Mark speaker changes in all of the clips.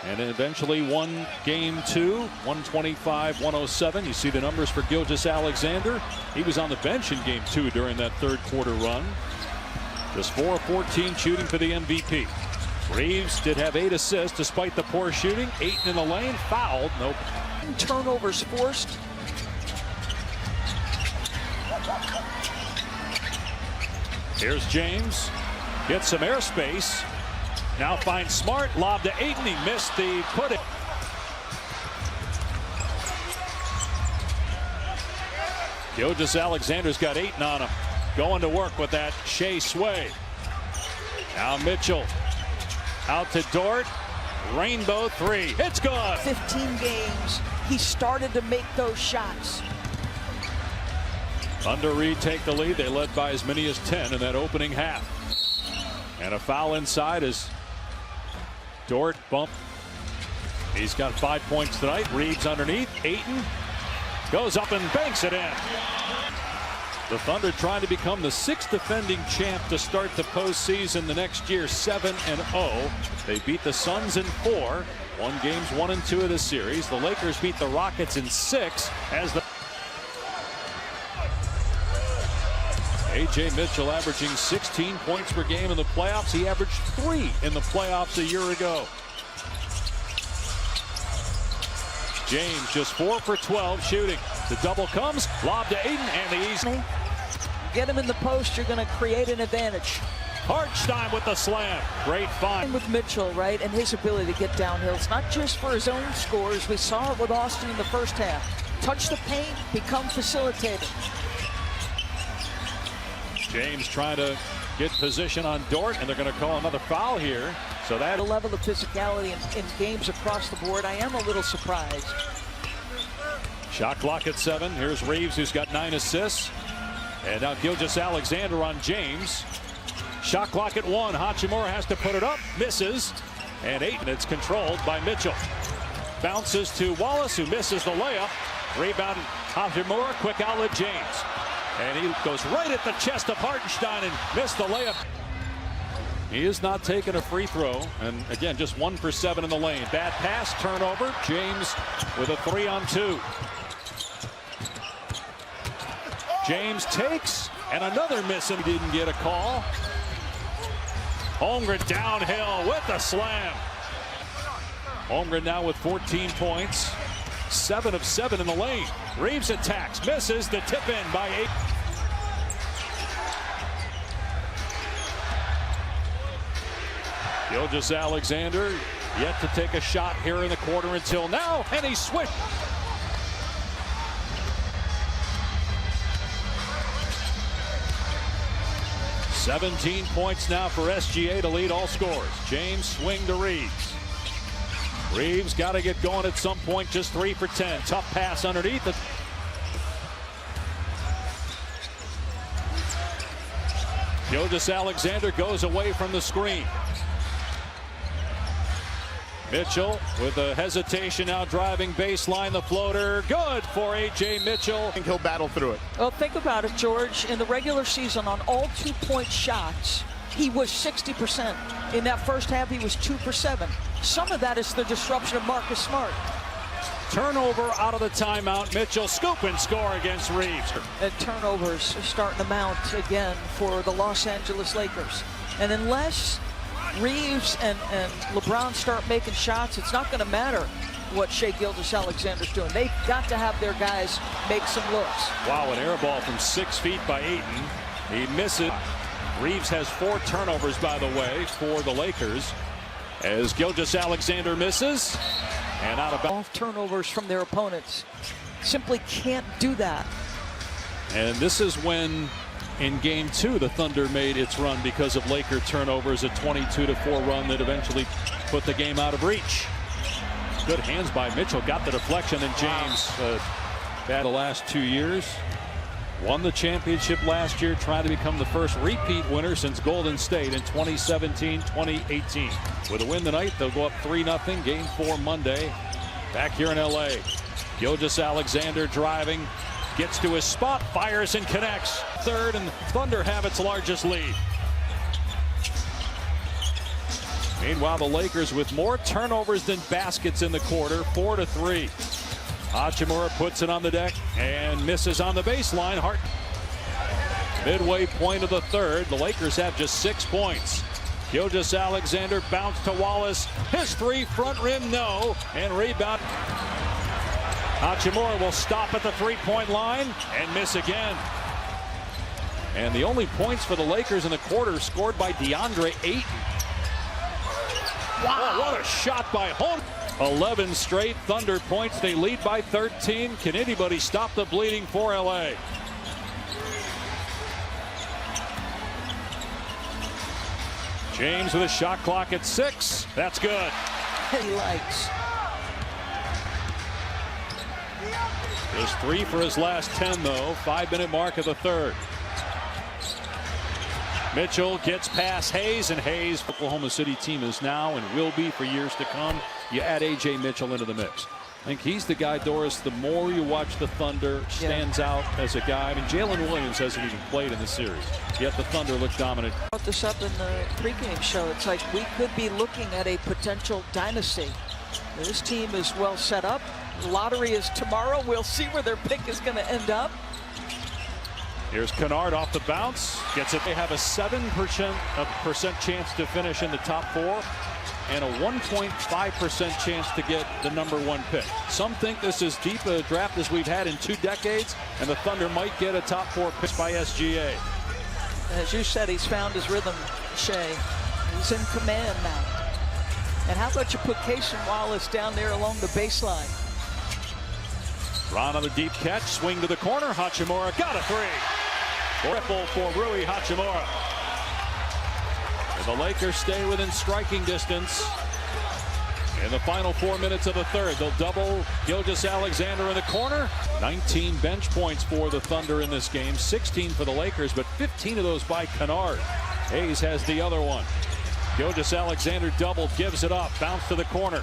Speaker 1: And eventually won game 2, 125-107. You see the numbers for Gilgeous-Alexander. He was on the bench in game 2 during that third quarter run. Just 4 of 14 shooting for the MVP. Reeves did have 8 assists despite the poor shooting. 8 in the lane, fouled. Nope.
Speaker 2: Turnovers forced.
Speaker 1: Here's James. Gets some airspace. Now finds Smart. Lob to Ayton. He missed the put it. Gilgeous-Alexander's got Ayton on him. Going to work with that Shea sway. Now Mitchell. Out to Dort. Rainbow 3. It's good.
Speaker 2: 15 games. He started to make those shots.
Speaker 1: Thunder retake the lead. They led by as many as 10 in that opening half. And a foul inside as Dort bump. He's got 5 points tonight. Reeves underneath. Ayton goes up and banks it in. The Thunder trying to become the 6th defending champ to start the postseason the next year, 7-0. They beat the Suns in 4. Won games 1 and 2 of the series. The Lakers beat the Rockets in 6 as the A.J. Mitchell averaging 16 points per game in the playoffs. He averaged 3 in the playoffs a year ago. James just 4 for 12 shooting. The double comes, lob to Ayton, and the easy.
Speaker 2: Get him in the post, you're going to create an advantage.
Speaker 1: Hartenstein with the slam. Great find.
Speaker 2: With Mitchell, right, and his ability to get downhill. It's not just for his own scores. We saw it with Austin in the first half. Touch the paint, become facilitator.
Speaker 1: James trying to get position on Dort, and they're going to call another foul here. So that
Speaker 2: a level of physicality in games across the board. I am a little surprised.
Speaker 1: Shot clock at 7. Here's Reeves, who's got 9 assists. And now Gilgeous-Alexander on James. Shot clock at 1. Hachimura has to put it up. Misses. And Ayton, it's controlled by Mitchell. Bounces to Wallace, who misses the layup. Rebound Hachimura. Quick outlet James. And he goes right at the chest of Hartenstein and missed the layup. He is not taking a free throw. And again, just 1 for 7 in the lane. Bad pass, turnover. James with a 3-on-2. James takes, and another miss, and didn't get a call. Holmgren downhill with the slam. Holmgren now with 14 points. 7 of 7 in the lane. Reeves attacks, misses, the tip in by 8. Gilgeous-Alexander yet to take a shot here in the quarter until now, and he switched. "17 points now for SGA to lead all scores. James swing to Reeves. Reeves got to get going at some point, just 3 for 10. Tough pass underneath it. Gilgeous-Alexander goes away from the screen. Mitchell with a hesitation now driving baseline. The floater good for A.J. Mitchell.
Speaker 3: I think he'll battle through it.
Speaker 2: Well, think about it, George. In the regular season, on all 2-point shots, he was 60%. In that first half, he was 2 for 7. Some of that is the disruption of Marcus Smart.
Speaker 1: Turnover out of the timeout. Mitchell scoop and score against Reeves.
Speaker 2: And turnovers are starting to mount again for the Los Angeles Lakers. And unless Reeves and LeBron start making shots, it's not going to matter what Shai Gilgeous-Alexander's doing. They've got to have their guys make some looks.
Speaker 1: Wow, an air ball from 6 feet by Ayton. He misses. Reeves has 4 turnovers, by the way, for the Lakers, as Gilgeous-Alexander misses. And out of
Speaker 2: off turnovers from their opponents. Simply can't do that.
Speaker 1: And this is when, in game 2, the Thunder made its run because of Laker turnovers, a 22-4 run that eventually put the game out of reach. Good hands by Mitchell, got the deflection, and James had the last 2 years. Won the championship last year, trying to become the first repeat winner since Golden State in 2017-2018. With a win tonight, they'll go up 3-0, game 4 Monday. Back here in LA. Gilgeous-Alexander driving, gets to his spot, fires and connects. Third, and Thunder have its largest lead. Meanwhile, the Lakers with more turnovers than baskets in the quarter, 4-3. Hachimura puts it on the deck and misses on the baseline. Hart. Midway point of the third, the Lakers have just 6 points. Gilgeous-Alexander bounced to Wallace. His three, front rim, no, and rebound. Hachimura will stop at the three-point line and miss again. And the only points for the Lakers in the quarter scored by DeAndre Ayton. Wow, oh, what a shot by Holmes. 11 straight Thunder points. They lead by 13. Can anybody stop the bleeding for LA? James with a shot clock at 6. That's good.
Speaker 2: He likes.
Speaker 1: Just 3 for his last 10, though. 5-minute mark of the third. Mitchell gets past Hayes, and Hayes, Oklahoma City team is now and will be for years to come. You add A.J. Mitchell into the mix. I think he's the guy, Doris, the more you watch the Thunder, stands out as a guy. I mean, Jalen Williams hasn't even played in the series, yet the Thunder look dominant.
Speaker 2: I brought this up in the pregame show. It's like we could be looking at a potential dynasty. This team is well set up. The lottery is tomorrow. We'll see where their pick is going to end up.
Speaker 1: Here's Kennard off the bounce. Gets it. They have a 7% chance to finish in the top 4 and a 1.5% chance to get the #1 pick. Some think this is deep a draft as we've had in 2 decades, and the Thunder might get a top 4 pick by SGA.
Speaker 2: As you said, he's found his rhythm, Shea. He's in command now. And how about you put Cason Wallace down there along the baseline?
Speaker 1: Ron on the deep catch, swing to the corner. Hachimura got a 3. Triple for Rui Hachimura. And the Lakers stay within striking distance. In the final 4 minutes of the third, they'll double Gilgeous-Alexander in the corner. 19 bench points for the Thunder in this game. 16 for the Lakers, but 15 of those by Kennard. Hayes has the other one. Gilgeous-Alexander doubled, gives it up, bounce to the corner.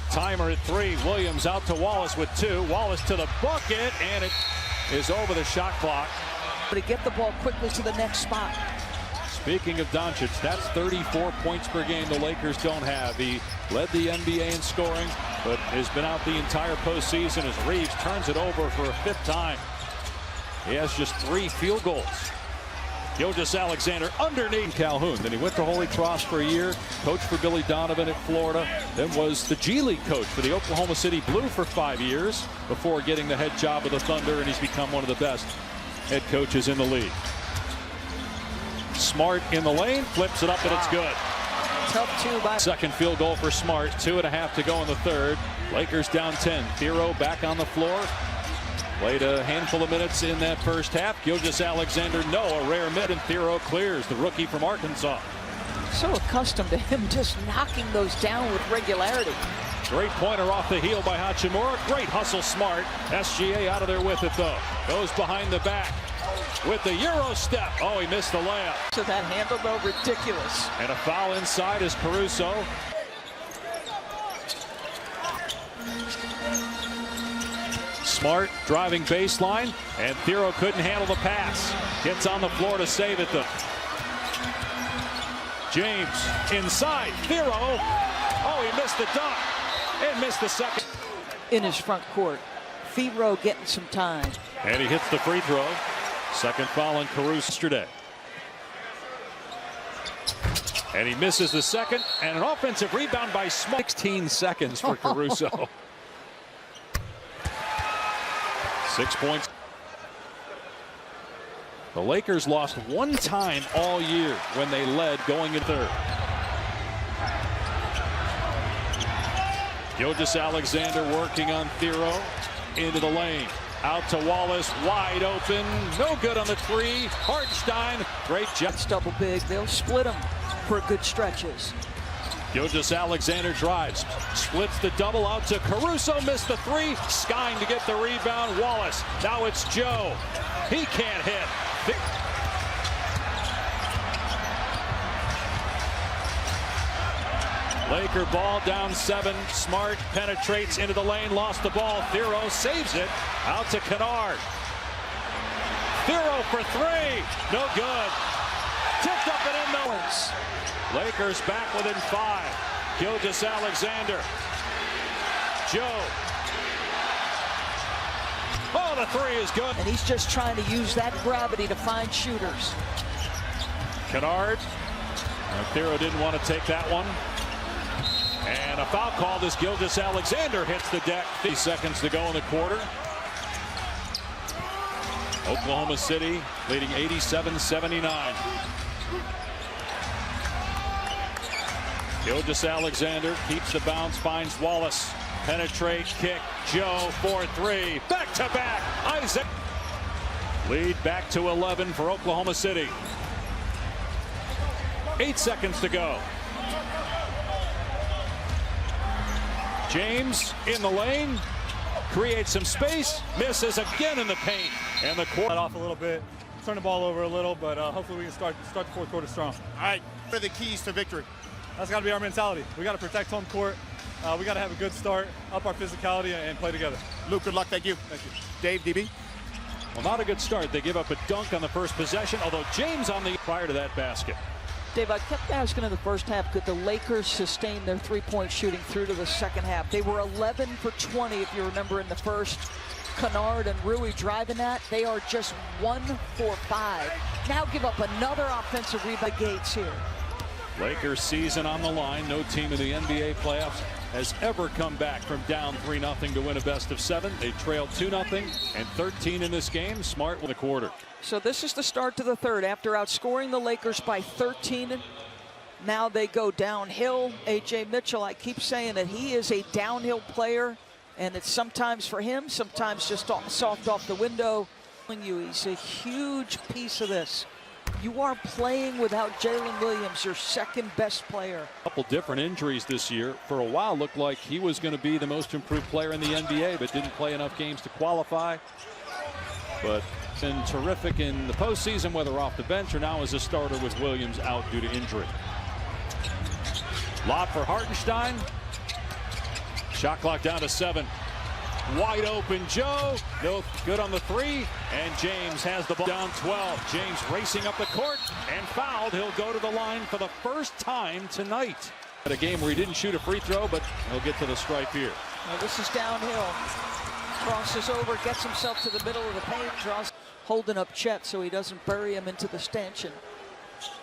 Speaker 1: Timer at 3. Williams out to Wallace with 2. Wallace to the bucket, and it is over the shot clock.
Speaker 2: To get the ball quickly to the next spot.
Speaker 1: Speaking of Doncic, that's 34 points per game the Lakers don't have. He led the NBA in scoring, but has been out the entire postseason as Reeves turns it over for a 5th time. He has just 3 field goals. Gilgeous-Alexander underneath Calhoun. Then he went to Holy Cross for a year, coached for Billy Donovan at Florida, then was the G League coach for the Oklahoma City Blue for 5 years before getting the head job of the Thunder, and he's become one of the best head coaches in the league. Smart in the lane, flips it up, and it's good.
Speaker 2: Tough 2 by.
Speaker 1: Second field goal for Smart. 2.5 to go in the third. Lakers down 10. Thiero back on the floor. Played a handful of minutes in that first half. Gilgeous-Alexander, no, a rare mid, and Thiero clears, the rookie from Arkansas.
Speaker 2: So accustomed to him just knocking those down with regularity.
Speaker 1: Great pointer off the heel by Hachimura. Great hustle, Smart. SGA out of there with it, though. Goes behind the back with the Euro step. Oh, he missed the layup.
Speaker 2: So that handle, though, ridiculous.
Speaker 1: And a foul inside is Caruso. Smart driving baseline, and Thiero couldn't handle the pass. Gets on the floor to save it, though. James inside. Thiero. Oh, he missed the dunk and missed the second.
Speaker 2: In his front court. Thiero getting some time.
Speaker 1: And he hits the free throw. Second foul on Caruso yesterday. And he misses the second, and an offensive rebound by Smart. 16 seconds for Caruso. 6 points. The Lakers lost 1 time all year when they led going in third. Gilgeous-Alexander working on Thiero into the lane. Out to Wallace, wide open. No good on the 3. Hartenstein, great job.
Speaker 2: It's double big. They'll split them for good stretches.
Speaker 1: Gilgeous-Alexander drives, splits the double out to Caruso, missed the 3. Skine to get the rebound. Wallace, now it's Joe. He can't hit. Laker ball down 7. Smart penetrates into the lane, lost the ball. Thiero saves it. Out to Kennard. Thiero for 3. No good. Tipped up and in. Lakers back within 5. Gilgeous-Alexander. Joe. Oh, the three is good.
Speaker 2: And he's just trying to use that gravity to find shooters.
Speaker 1: Kennard. Thero didn't want to take that one. And a foul called as Gilgeous-Alexander hits the deck. 30 seconds to go in the quarter. Oklahoma City leading 87-79. Gilgeous-Alexander keeps the bounce, finds Wallace. Penetrate, kick, Joe, 4-3. Back to back, Isaac. Lead back to 11 for Oklahoma City. 8 seconds to go. James in the lane, creates some space, misses again in the paint. And the quarter
Speaker 3: off a little bit, turn the ball over a little, but hopefully we can start the fourth quarter strong.
Speaker 4: All right, what are the keys to victory?
Speaker 3: That's got to be our mentality. We got to protect home court. We got to have a good start, up our physicality, and play together.
Speaker 4: Luke, good luck. Thank you.
Speaker 3: Thank you.
Speaker 4: Dave, DB.
Speaker 1: Well, not a good start. They give up a dunk on the first possession, although James on the prior to that basket.
Speaker 2: Dave, I kept asking in the first half, could the Lakers sustain their three-point shooting through to the second half? They were 11 for 20, if you remember, in the first. Kennard and Rui driving that. They are just 1 for 5. Now give up another offensive rebound. Gates here.
Speaker 1: Lakers season on the line. No team in the NBA playoffs has ever come back from down 3-0 to win a best of 7. They trailed 2-0 and 13 in this game. Smart in the quarter.
Speaker 2: So this is the start to the third. After outscoring the Lakers by 13, now they go downhill. A.J. Mitchell, I keep saying that he is a downhill player, and it's sometimes for him, sometimes just soft off the window. He's a huge piece of this. You are playing without Jalen Williams, your second best player.
Speaker 1: A couple different injuries this year. For a while, looked like he was going to be the most improved player in the NBA, but didn't play enough games to qualify. But been terrific in the postseason, whether off the bench or now as a starter with Williams out due to injury. Lob for Hartenstein. Shot clock down to 7. Wide open Joe, no good on the 3, and James has the ball down 12. James racing up the court and fouled. He'll go to the line for the first time tonight. At a game where he didn't shoot a free throw, but he'll get to the stripe here.
Speaker 2: Now this is downhill. Crosses over, gets himself to the middle of the paint, draws, holding up Chet so he doesn't bury him into the stanchion.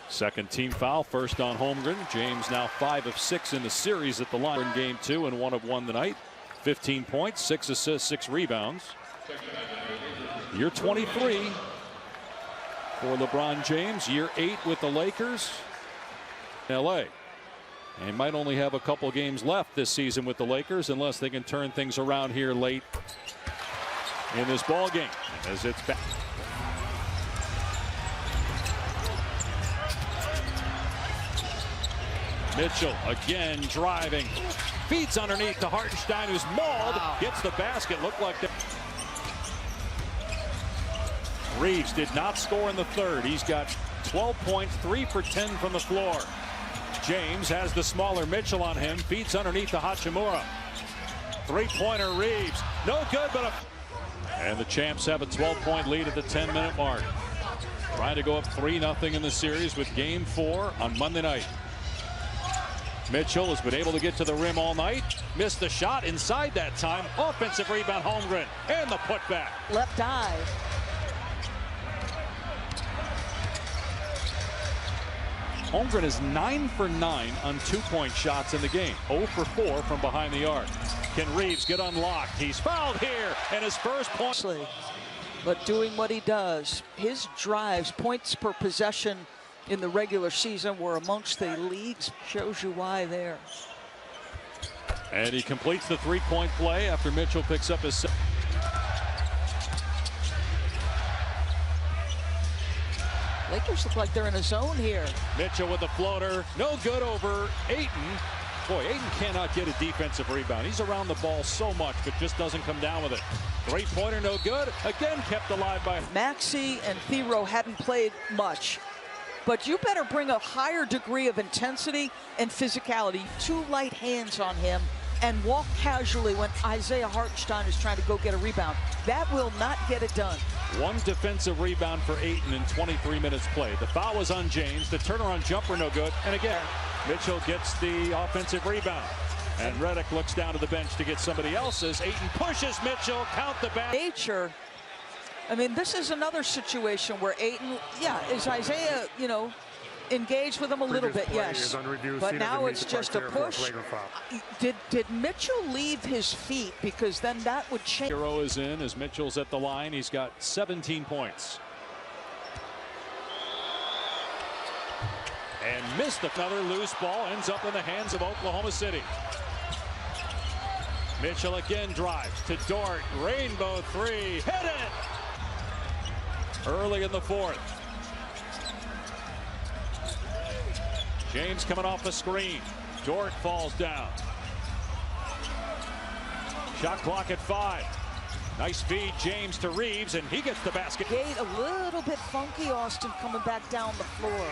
Speaker 1: Second team foul, first on Holmgren. James now 5 of 6 in the series at the line in game 2 and 1 of 1 tonight. 15 points, 6 assists, 6 rebounds. Year 23 for LeBron James. Year 8 with the Lakers. LA. And might only have a couple games left this season with the Lakers unless they can turn things around here late in this ball game as it's back. Mitchell again driving. Feeds underneath to Hartenstein, who's mauled. Wow. Gets the basket. Looked like the Reeves did not score in the third. He's got 12 points, 3 for 10 from the floor. James has the smaller Mitchell on him. Feeds underneath to Hachimura. Three-pointer Reeves. No good, but and the champs have a 12-point lead at the 10-minute mark. Trying to go up 3-0 in the series with game 4 on Monday night. Mitchell has been able to get to the rim all night. Missed the shot inside that time. Offensive rebound, Holmgren. And the putback.
Speaker 2: Left eye.
Speaker 1: Holmgren is 9 for 9 on 2-point shots in the game. 0 for 4 from behind the arc. Can Reeves get unlocked? He's fouled here. And his first point.
Speaker 2: But doing what he does, his drives, points per possession in the regular season were amongst the leagues. Shows you why there.
Speaker 1: And he completes the 3-point play after Mitchell picks up his.
Speaker 2: Lakers look like they're in a zone here.
Speaker 1: Mitchell with the floater. No good over Ayton. Boy, Ayton cannot get a defensive rebound. He's around the ball so much, but just doesn't come down with it. 3-pointer, no good. Again, kept alive by
Speaker 2: Maxey and Thero hadn't played much. But you better bring a higher degree of intensity and physicality. 2 light hands on him and walk casually when Isaiah Hartenstein is trying to go get a rebound. That will not get it done.
Speaker 1: 1 defensive rebound for Ayton in 23 minutes played. The foul was on James. The turnaround jumper no good. And again, Mitchell gets the offensive rebound. And Reddick looks down to the bench to get somebody else's. Ayton pushes Mitchell, count the back.
Speaker 2: Nature. I mean, this is another situation where Ayton, is Isaiah, engaged with him a little bit, yes. But now it's just a push. Did Mitchell leave his feet? Because then that would change.
Speaker 1: Hero is in as Mitchell's at the line. He's got 17 points. And missed another loose ball. Ends up in the hands of Oklahoma City. Mitchell again drives to Dort. Rainbow three. Hit it! Early in the fourth. James coming off a screen. Dort falls down. Shot clock at 5. Nice feed, James to Reeves, and he gets the basket.
Speaker 2: Gate a little bit funky, Austin, coming back down the floor.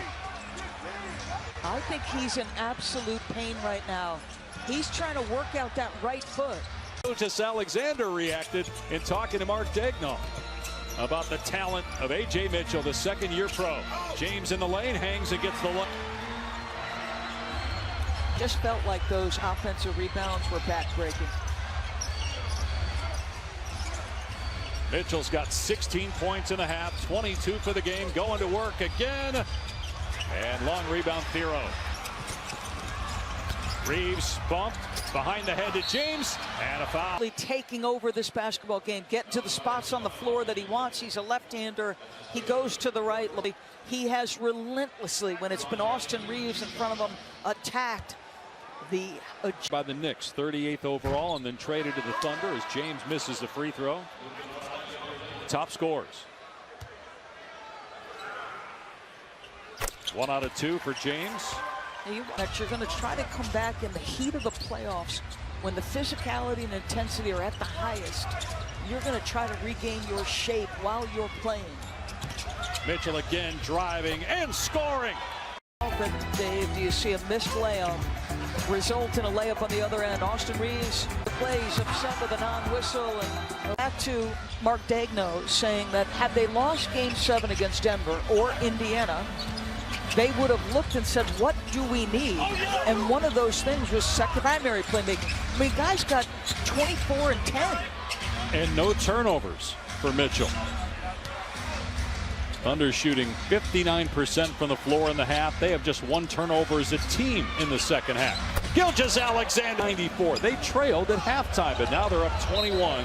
Speaker 2: I think he's in absolute pain right now. He's trying to work out that right foot.
Speaker 1: Just Alexander reacted in talking to Mark Daigneault about the talent of A.J. Mitchell, the second-year pro. James in the lane, hangs and gets the look.
Speaker 2: Just felt like those offensive rebounds were back-breaking.
Speaker 1: Mitchell's got 16 points in the half, 22 for the game, going to work again. And long rebound, Thiero. Reeves bumped behind the head to James, and a foul.
Speaker 2: Taking over this basketball game, getting to the spots on the floor that he wants. He's a left-hander. He goes to the right. He has relentlessly, when it's been Austin Reeves in front of him, attacked the
Speaker 1: by the Knicks, 38th overall, and then traded to the Thunder as James misses the free throw. Top scores. 1 out of 2 for James.
Speaker 2: That you're going to try to come back in the heat of the playoffs when the physicality and intensity are at the highest. You're going to try to regain your shape while you're playing.
Speaker 1: Mitchell again driving and scoring.
Speaker 2: Dave, do you see a missed layup result in a layup on the other end? Austin Reeves plays upset with a non-whistle. And back to Mark Daigneault saying that had they lost Game 7 against Denver or Indiana, they would have looked and said, what do we need? And one of those things was second primary playmaking. I mean, guys got 24 and 10.
Speaker 1: And no turnovers for Mitchell. Thunder shooting 59% from the floor in the half. They have just 1 turnover as a team in the second half. Gilgeous-Alexander, 94. They trailed at halftime, but now they're up 21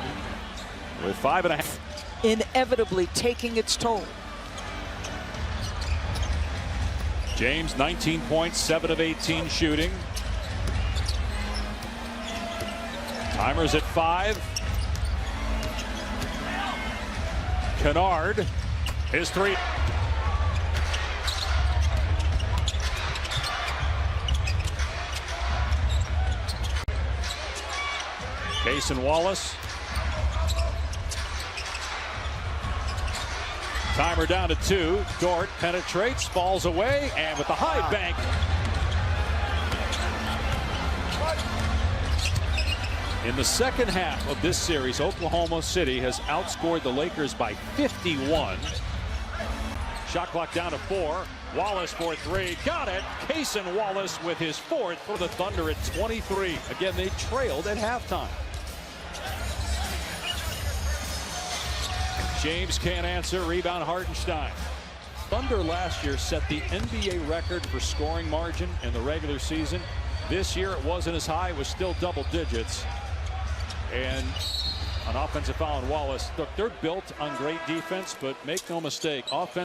Speaker 1: with 5.5.
Speaker 2: Inevitably taking its toll.
Speaker 1: James, 19 points, 7 of 18 shooting. Timer's at 5. Kennard, his 3. Case and Wallace. Timer down to 2. Dort penetrates, falls away, and with the high bank. In the second half of this series, Oklahoma City has outscored the Lakers by 51. Shot clock down to 4. Wallace for 3. Got it. Case and Wallace with his 4th for the Thunder at 23. Again, they trailed at halftime. James can't answer. Rebound Hartenstein. Thunder last year set the NBA record for scoring margin in the regular season. This year it wasn't as high. It was still double digits. And an offensive foul on Wallace. Look, they're built on great defense, but make no mistake, offense.